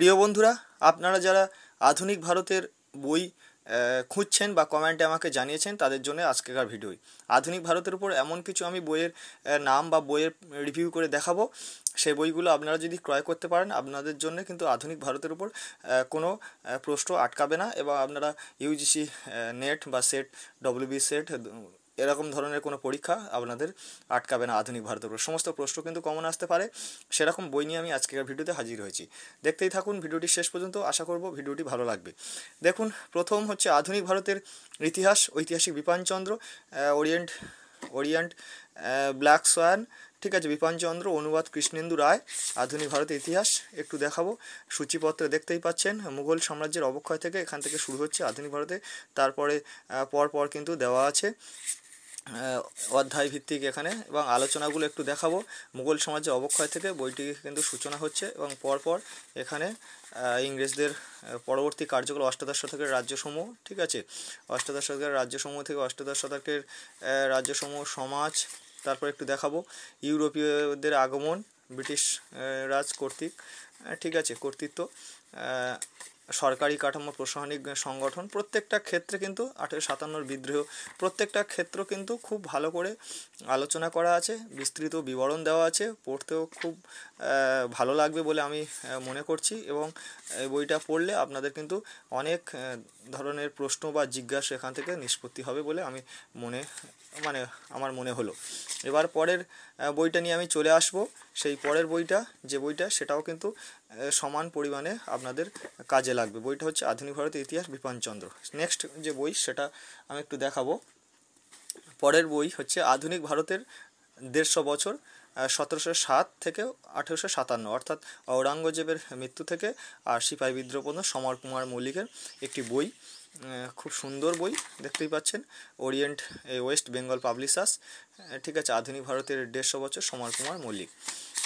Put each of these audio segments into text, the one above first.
প্রিয় বন্ধুরা, আপনারা যারা আধুনিক ভারতের বই খুঁজছেন বা কমেন্টে আমাকে জানিয়েছেন, তাদের জন্য আজকেকার ভিডিওই। আধুনিক ভারতের উপর এমন কিছু আমি বইয়ের নাম বা বইয়ের রিভিউ করে দেখাবো, সেই বইগুলো আপনারা যদি ক্রয় করতে পারেন, আপনাদের জন্য কিন্তু আধুনিক ভারতের উপর কোনো প্রশ্ন আটকাবে না, এবং আপনারা ইউজিসি নেট বা সেট, ডব্লিউবি সেট, এরকম ধরনের কোনো পরীক্ষা আপনাদের আটকাবে না। আধুনিক ভারতের উপর সমস্ত প্রশ্ন কিন্তু কমন আসতে পারে, সেরকম বই নিয়ে আমি আজকের ভিডিওতে হাজির হয়েছি। দেখতেই থাকুন ভিডিওটি শেষ পর্যন্ত, আশা করব ভিডিওটি ভালো লাগবে। দেখুন, প্রথম হচ্ছে আধুনিক ভারতের ইতিহাস, ঐতিহাসিক Bipanchandra, Orient Orient black Schwann, ঠিক আছে, বিপানচন্দ্র, অনুবাদ কৃষ্ণেন্দু রায়। আধুনিক ভারতের ইতিহাস একটু দেখাবো। সূচিপত্রে দেখতেই পাচ্ছেন, মুঘল সাম্রাজ্যের অবক্ষয় থেকে এখান থেকে শুরু হচ্ছে আধুনিক ভারতে, তারপরে পর কিন্তু দেওয়া আছে অধ্যায় ভিত্তিক এখানে, এবং আলোচনাগুলো একটু দেখাবো। মুঘল সাম্রাজ্যের অবক্ষয় থেকে বইটি কিন্তু সূচনা হচ্ছে, এবং পরপর এখানে ইংরেজদের পরবর্তী কার্যকর অষ্টাদশ শতকের রাজ্যসমূহ, ঠিক আছে, অষ্টাদশ শতকের রাজ্যসমূহ থেকে অষ্টাদশ শতকের রাজ্যসমূহ সমাজ, তারপর একটু দেখাবো ইউরোপীয়দের আগমন, ব্রিটিশ রাজ কর্তৃক, ঠিক আছে, কর্তৃত্ব, সরকারি কাঠামো, প্রশাসনিক সংগঠন, প্রত্যেকটা ক্ষেত্রে কিন্তু 1857 বিদ্রোহ, প্রত্যেকটা ক্ষেত্র কিন্তু খুব ভালো করে আলোচনা করা আছে, বিস্তৃত বিবরণ দেওয়া আছে, পড়তেও খুব ভালো লাগবে বলে আমি মনে করছি, এবং এই বইটা পড়লে আপনাদের কিন্তু অনেক ধরনের প্রশ্ন বা জিজ্ঞাসা এখান থেকে নিষ্পত্তি হবে বলে আমি আমার মনে হলো। এবার পরের বইটা নিয়ে আমি চলে আসব। সেই পরের বইটা, যে বইটা, সেটাও কিন্তু সমান পরিমাণে আপনাদের কাজে লাগবে। বইটা হচ্ছে আধুনিক ভারতের ইতিহাস, বিপানচন্দ্র। নেক্সট যে বই, সেটা আমি একটু দেখাবো। পরের বই হচ্ছে আধুনিক ভারতের 150 বছর, 1707 থেকে 1857, অর্থাৎ ঔরঙ্গজেবের মৃত্যু থেকে আর সিপাহী বিদ্রোহ পর্যন্ত, সমর কুমার মল্লিকের একটি বই। খুব সুন্দর বই, দেখতেই পাচ্ছেন, ওরিয়েন্ট ওয়েস্ট বেঙ্গল পাবলিশার্স, ঠিক আছে, আধুনিক ভারতের 150 বছর, সমর কুমার মল্লিক।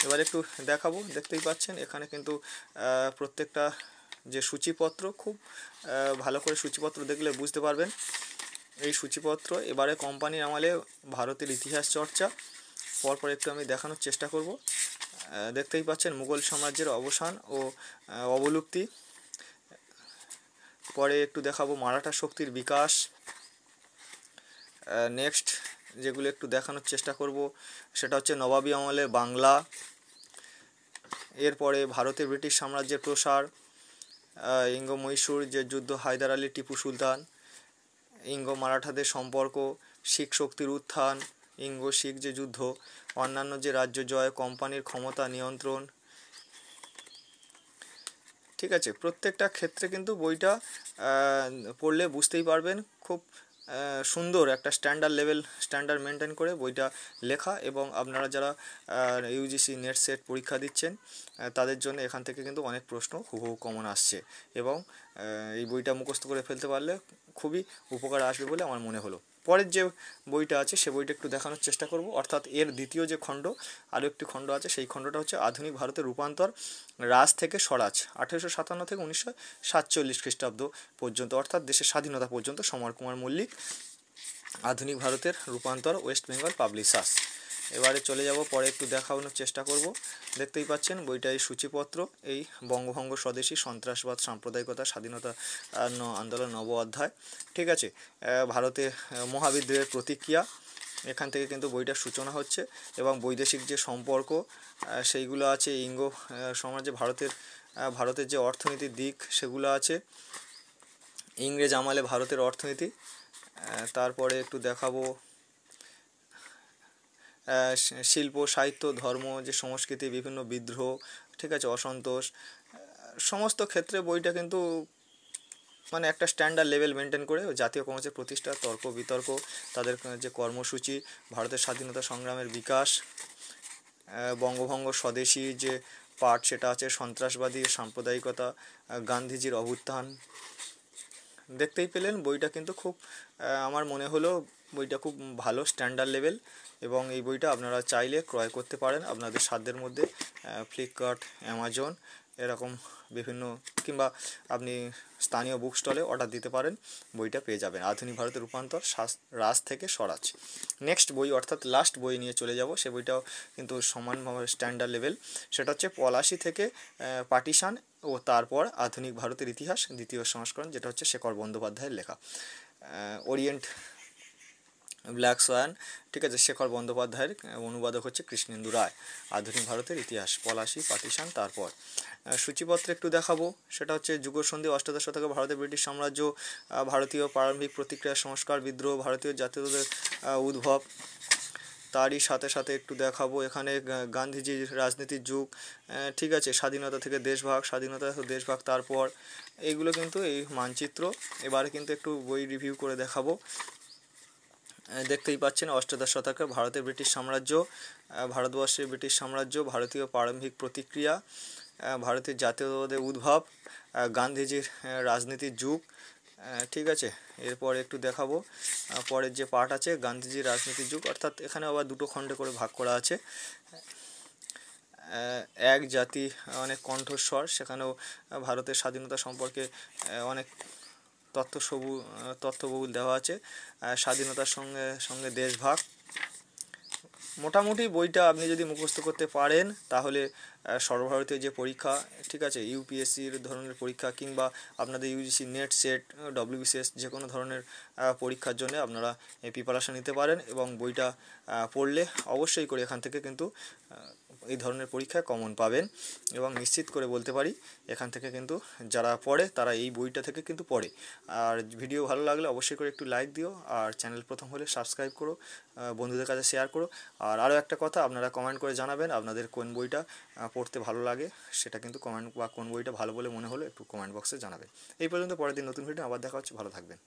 এবার একটু দেখাবো, দেখতেই পাচ্ছেন এখানে কিন্তু প্রত্যেকটা যে সূচিপত্র, খুব ভালো করে সূচিপত্র দেখলে বুঝতে পারবেন। এই সূচিপত্র এবারে কোম্পানির আমলে ভারতের ইতিহাস চর্চা, পরপর একটু আমি দেখানোর চেষ্টা করব। দেখতেই পাচ্ছেন মুঘল সাম্রাজ্যের অবসান ও অবলুপ্তি, পরে একটু দেখাবো মারাঠা শক্তির বিকাশ। নেক্সট যেগুলো একটু দেখানোর চেষ্টা করব, সেটা হচ্ছে নবাবী আমলের বাংলা, এরপরে ভারতের ব্রিটিশ সাম্রাজ্যের প্রসার, ইঙ্গ মহীশূর যে যুদ্ধ, হায়দার আলী টিপু সুলতান, ইঙ্গ মারাঠাদের সম্পর্ক, শিখ শক্তির উত্থান, ইঙ্গ শিখ যে যুদ্ধ, অন্যান্য যে রাজ্য জয়, কোম্পানির ক্ষমতা নিয়ন্ত্রণ, ঠিক আছে। প্রত্যেকটা ক্ষেত্রে কিন্তু বইটা পড়লে বুঝতেই পারবেন, খুব সুন্দর একটা স্ট্যান্ডার্ড মেনটেন করে বইটা লেখা, এবং আপনারা যারা ইউজিসি নেট সেট পরীক্ষা দিচ্ছেন, তাদের জন্য এখান থেকে কিন্তু অনেক প্রশ্ন হুবহু কমন আসছে, এবং এই বইটা মুখস্থ করে ফেলতে পারলে খুবই উপকার আসবে বলে আমার মনে হলো। পরের যে বইটা আছে, সে বইটা একটু দেখানোর চেষ্টা করব, অর্থাৎ এর দ্বিতীয় যে খণ্ড, আরও একটি খণ্ড আছে, সেই খণ্ডটা হচ্ছে আধুনিক ভারতের রূপান্তর, রাজ থেকে স্বরাজ, 1857 থেকে 1947 খ্রিস্টাব্দ পর্যন্ত, অর্থাৎ দেশের স্বাধীনতা পর্যন্ত, সমর কুমার মল্লিক, আধুনিক ভারতের রূপান্তর, ওয়েস্ট বেঙ্গল পাবলিশার্স। এবারে চলে যাব, পরে একটু দেখানোর চেষ্টা করব। দেখতেই পাচ্ছেন বইটা, এই সূচিপত্র, এই বঙ্গভঙ্গ স্বদেশী, সন্ত্রাসবাদ, সাম্প্রদায়িকতা, স্বাধীনতা আন্দোলন, নব অধ্যায়, ঠিক আছে, ভারতে মহাবিদ্রোহের প্রতিক্রিয়া, এখান থেকে কিন্তু বইটার সূচনা হচ্ছে, এবং বৈদেশিক যে সম্পর্ক সেইগুলো আছে, ইঙ্গ সাম্রাজ্যে ভারতের যে অর্থনীতির দিক, সেগুলো আছে, ইংরেজ আমলে ভারতের অর্থনীতি। তারপরে একটু দেখাবো শিল্প, সাহিত্য, ধর্ম, যে সংস্কৃতি, বিভিন্ন বিদ্রোহ, ঠিক আছে, অসন্তোষ, সমস্ত ক্ষেত্রে বইটা কিন্তু একটা স্ট্যান্ডার্ড লেভেল মেনটেন করে জাতীয় কংগ্রেসের প্রতিষ্ঠা, তর্ক বিতর্ক, তাদের যে কর্মসূচি, ভারতের স্বাধীনতা সংগ্রামের বিকাশ, বঙ্গভঙ্গ স্বদেশী যে পার্ট, সেটা আছে, সন্ত্রাসবাদী, সাম্প্রদায়িকতা, গান্ধীজির অভ্যুত্থান। দেখতেই পেলেন বইটা কিন্তু খুব আমার মনে হলো বইটা খুব ভালো স্ট্যান্ডার্ড লেভেল, এবং এই বইটা আপনারা চাইলে ক্রয় করতে পারেন আপনাদের সাধ্যের মধ্যে, ফ্লিপকার্ট, অ্যামাজন, এরকম বিভিন্ন, কিংবা আপনি স্থানীয় বুক স্টলে অর্ডার দিতে পারেন, বইটা পেয়ে যাবেন। আধুনিক ভারতের রূপান্তর, রাজ থেকে স্বরাজ। নেক্সট বই, অর্থাৎ লাস্ট বই নিয়ে চলে যাব, সে বইটাও কিন্তু সমানভাবে স্ট্যান্ডার্ড লেভেল, সেটা হচ্ছে পলাশি থেকে পার্টিশান ও তারপর আধুনিক ভারতের ইতিহাস দ্বিতীয় সংস্করণ, যেটা হচ্ছে শেখর বন্দ্যোপাধ্যায়ের লেখা। ওরিয়েন্ট ব্ল্যাক সোয়ান, ঠিক আছে, শেখর বন্দ্যোপাধ্যায়ের, অনুবাদক হচ্ছে কৃষ্ণেন্দু রায়। আধুনিক ভারতের ইতিহাস, পলাশী, পাতিসান। তারপর সূচিপত্র একটু দেখাবো, সেটা হচ্ছে যুগসন্ধি, অষ্টাদশ শতকে ভারতের ব্রিটিশ সাম্রাজ্য, ভারতীয় প্রারম্ভিক প্রতিক্রিয়া, সংস্কার, বিদ্রোহ, ভারতীয় জাতীয়তাবাদের উদ্ভব। তারই সাথে সাথে একটু দেখাবো এখানে গান্ধীজির রাজনীতির যুগ, ঠিক আছে, স্বাধীনতা থেকে দেশভাগ, স্বাধীনতা থেকে দেশভাগ। তারপর এইগুলো কিন্তু এই মানচিত্র। এবারে কিন্তু একটু বই রিভিউ করে দেখাবো। দেখতেই পাচ্ছেন অষ্টাদশ শতকে ভারতের ব্রিটিশ সাম্রাজ্য, ভারতবর্ষের ব্রিটিশ সাম্রাজ্য, ভারতীয় প্রারম্ভিক প্রতিক্রিয়া, ভারতের জাতীয়তাবাদের উদ্ভব, গান্ধীজির রাজনীতির যুগ, ঠিক আছে। এরপর একটু দেখাবো পরের যে পার্ট আছে গান্ধীজির রাজনীতির যুগ, অর্থাৎ এখানে আবার দুটো খণ্ডে করে ভাগ করা আছে। এক জাতি অনেক কণ্ঠস্বর, সেখানেও ভারতের স্বাধীনতা সম্পর্কে অনেক তথ্যবহুল দেওয়া আছে। স্বাধীনতার সঙ্গে সঙ্গে দেশভাগ। মোটামুটি বইটা আপনি যদি মুখস্থ করতে পারেন তাহলে সর্বভারতীয় যে পরীক্ষা, ঠিক আছে, ইউপিএসসির ধরনের পরীক্ষা কিংবা আপনাদের ইউজিসি নেট, সেট, ডব্লিউবিসিএস যে কোনো ধরনের পরীক্ষার জন্য আপনারা প্রিপারেশন নিতে পারেন। এবং বইটা পড়লে অবশ্যই করে এখান থেকে কিন্তু এই ধরনের পরীক্ষায় কমন পাবেন। এবং নিশ্চিত করে বলতে পারি এখান থেকে কিন্তু যারা পড়ে তারা এই বইটা থেকে কিন্তু পড়ে। আর ভিডিও ভালো লাগলে অবশ্যই করে একটু লাইক দিও, আর চ্যানেল প্রথম হলে সাবস্ক্রাইব করো, বন্ধুদের কাছে শেয়ার করো। আর আরও একটা কথা, আপনারা কমেন্ট করে জানাবেন আপনাদের কোন বইটা পড়তে ভালো লাগে, সেটা কিন্তু কমেন্ট, বা কোন বইটা ভালো বলে মনে হলো একটু কমেন্ট বক্সে জানাবেন। এই পর্যন্ত, পরের দিন নতুন ভিডিও আবার দেখা হচ্ছে, ভালো থাকবেন।